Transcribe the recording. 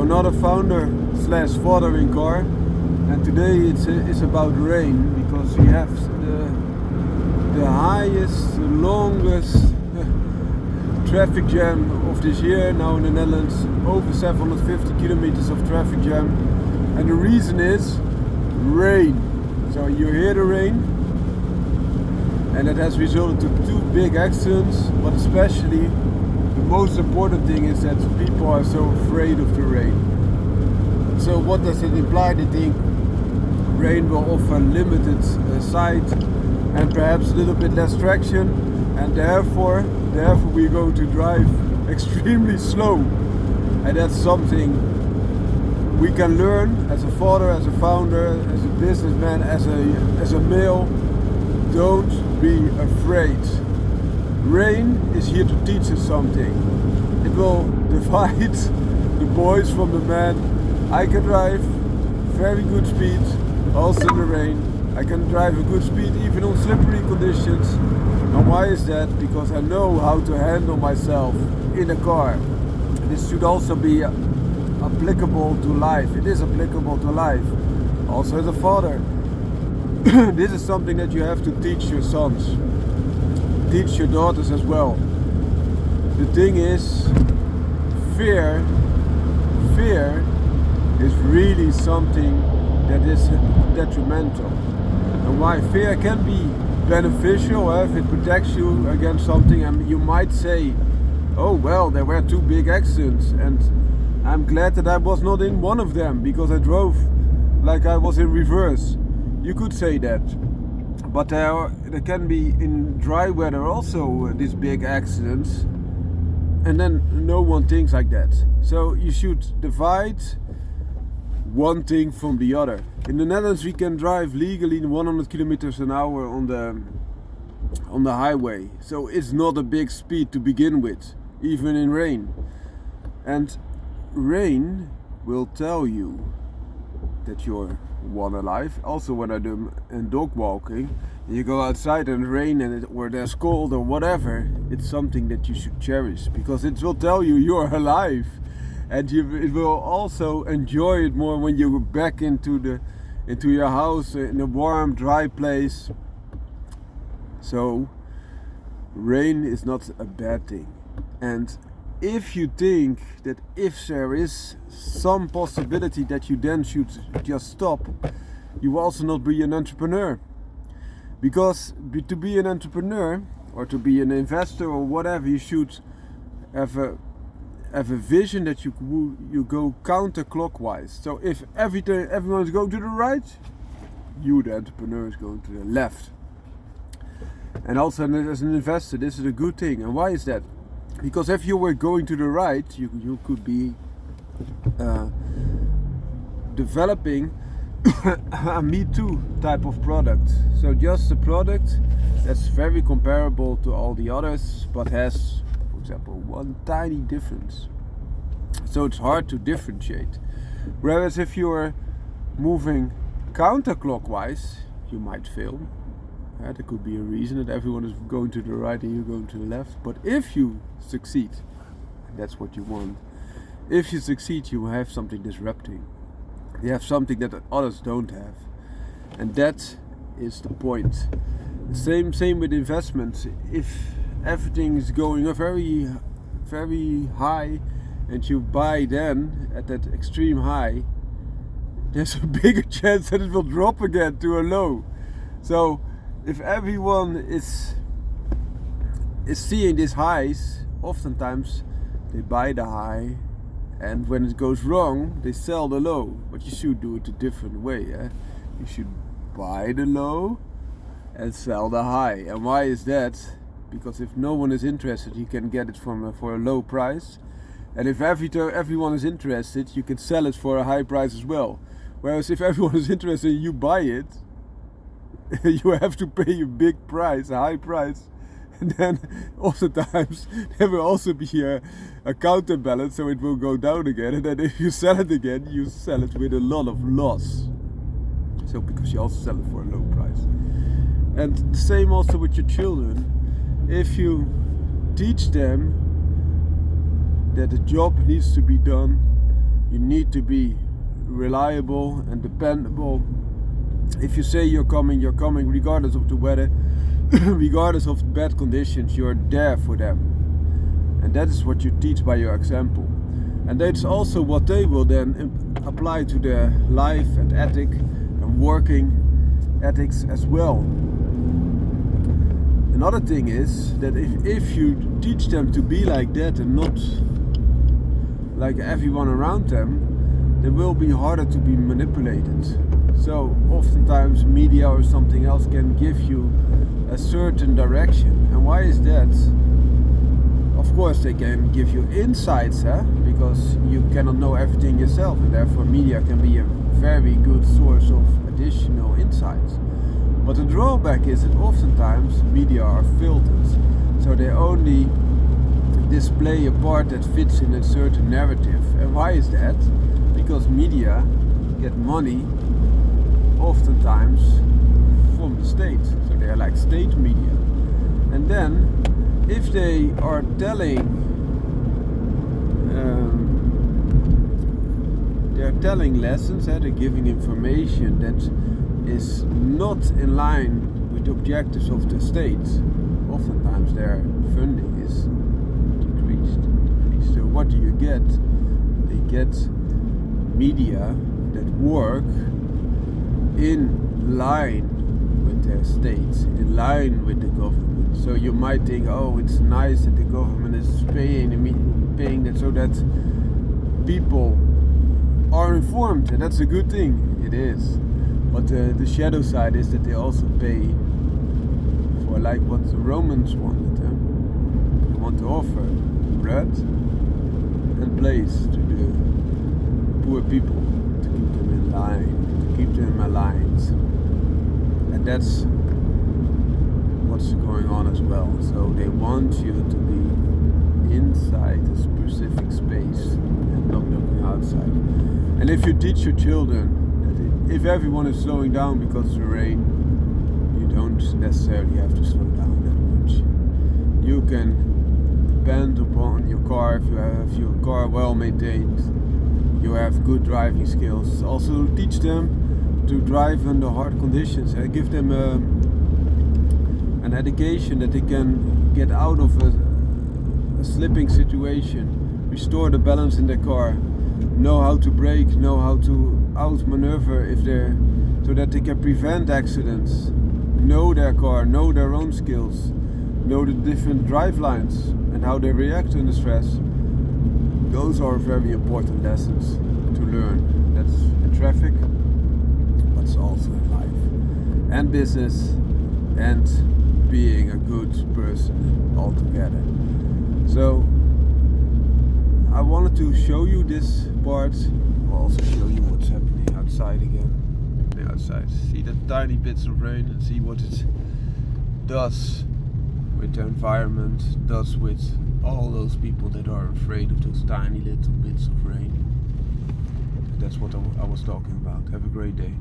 not a founder slash fathering car, and today it's about rain, because we have the highest, longest traffic jam of this year now in the Netherlands, over 750 kilometers of traffic jam, and the reason is rain. So you hear the rain, and it has resulted to 2 big accidents, but especially the most important thing is that people are so afraid of the rain. So what does it imply? They think rain will offer limited sight and perhaps a little bit less traction, and therefore we're going to drive extremely slow. And that's something we can learn as a father, as a founder, as a businessman, as a male. Don't be afraid. Rain is here to teach us something. It will divide the boys from the men. I can drive very good speed also in the rain. I can drive a good speed even on slippery conditions. And why is that? Because I know how to handle myself in a car. This should also be applicable to life. It is applicable to life. Also as a father. This is something that you have to teach your sons. Teach your daughters as well. The thing is, fear is really something that is detrimental. And why? Fear can be beneficial if it protects you against something, and you might say, oh well, there were 2 big accidents and I'm glad that I was not in one of them because I drove like I was in reverse. You could say that, but there can be in dry weather also these big accidents, and then no one thinks like that. So you should divide one thing from the other. In the Netherlands we can drive legally 100 kilometers an hour on the highway, so it's not a big speed to begin with, even in rain. And rain will tell you that you're one alive. Also when I do dog walking, you go outside and rain or there's cold or whatever, it's something that you should cherish, because it will tell you you're alive, and it will also enjoy it more when you go back into your house in a warm, dry place. So rain is not a bad thing. And if you think that if there is some possibility that you then should just stop, you will also not be an entrepreneur. Because to be an entrepreneur or to be an investor or whatever, you should have a vision that you go counterclockwise. So if everyone is going to the right, you, the entrepreneur, is going to the left. And also as an investor, this is a good thing. And why is that? Because if you were going to the right, you could be developing a Me Too type of product. So just a product that's very comparable to all the others, but has, for example, one tiny difference. So it's hard to differentiate. Whereas if you're moving counterclockwise, you might fail. There could be a reason that everyone is going to the right and you're going to the left. But if you succeed, and that's what you want, if you succeed, you have something disrupting. You have something that others don't have. And that is the point. Same with investments. If everything is going very, very high and you buy then at that extreme high, there's a bigger chance that it will drop again to a low. So if everyone is seeing these highs, oftentimes they buy the high, and when it goes wrong, they sell the low. But you should do it a different way. You should buy the low and sell the high. And why is that? Because if no one is interested, you can get it for a low price. And if everyone is interested, you can sell it for a high price as well. Whereas if everyone is interested and you buy it, you have to pay a big price, a high price, and then oftentimes there will also be a counterbalance, so it will go down again, and then if you sell it again, you sell it with a lot of loss. So because you also sell it for a low price. And the same also with your children. If you teach them that the job needs to be done You need to be reliable and dependable. If you say you're coming regardless of the weather, regardless of bad conditions, you're there for them. And that is what you teach by your example. And that's also what they will then apply to their life and ethic and working ethics as well. Another thing is that if you teach them to be like that and not like everyone around them, they will be harder to be manipulated. So oftentimes media or something else can give you a certain direction. And why is that? Of course they can give you insights, because you cannot know everything yourself, and therefore media can be a very good source of additional insights. But the drawback is that oftentimes media are filtered, so they only display a part that fits in a certain narrative. And why is that? Because media get money oftentimes from the state, so they are like state media. And then if they are telling lessons, they're giving information that is not in line with the objectives of the state, oftentimes their funding is decreased. So what do you get? They get media that work in line with their states, in line with the government. So you might think, oh, it's nice that the government is paying that so that people are informed, and that's a good thing. It is. But the shadow side is that they also pay for like what the Romans wanted. They want to offer bread and place to the poor people to keep them in line, to keep them aligned. And that's what's going on as well. So they want you to be inside a specific space and not looking outside. And if you teach your children that if everyone is slowing down because of the rain, you don't necessarily have to slow down that much. You can depend upon your car. If you have your car well maintained, you have good driving skills. Also teach them to drive under hard conditions. Give them an education that they can get out of a slipping situation, restore the balance in their car, know how to brake, know how to outmaneuver so that they can prevent accidents, know their car, know their own skills, know the different drive lines and how they react under stress. Those are very important lessons to learn. That's in traffic, but it's also in life and business and being a good person altogether. So I wanted to show you this part. I'll also show you what's happening outside again. Outside, see the tiny bits of rain and see what it does with the environment, does with all those people that are afraid of those tiny little bits of rain. And that's what I was talking about. Have a great day.